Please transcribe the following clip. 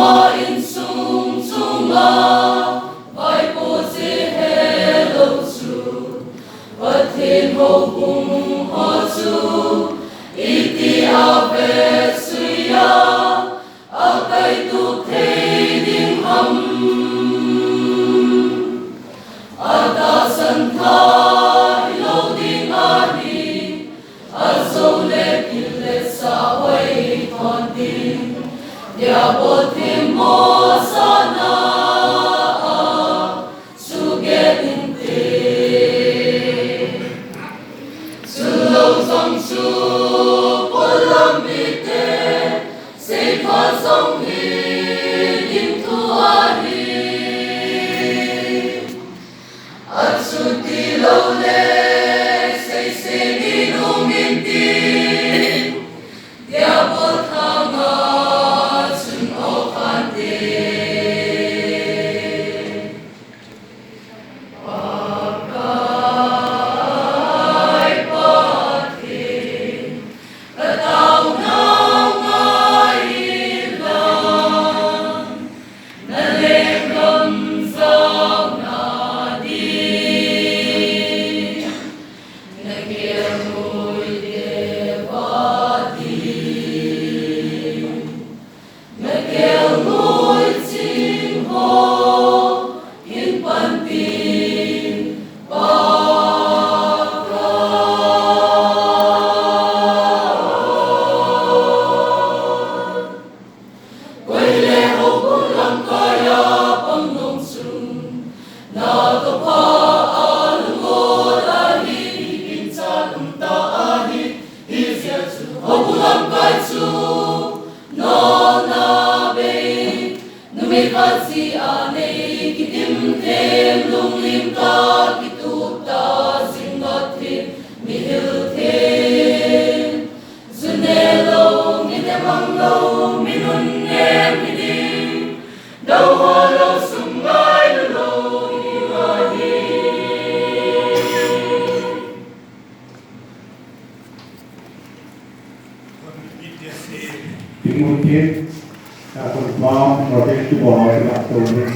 in sung sunga vai po si hello su patin ho kung ho su iti ave suya akai tu thei ding ham ata san tha lo ding ani azo le pile sa wai thon ding ya bo tim mo sana su ge din te su lo song su po lam bi te se pha song hi dim tu a hi at su ti lo le se ni nung in ti ya bo thang a si ane kitim tem lung lim ta kitu ta singot him mi hil tem zunelo mi demang lo mi nun nem mi dim dau ho lo sum ngai lo hi Timothy,คุณพ่อเราได้ที่บอกเราจะรับตัวเรื่อง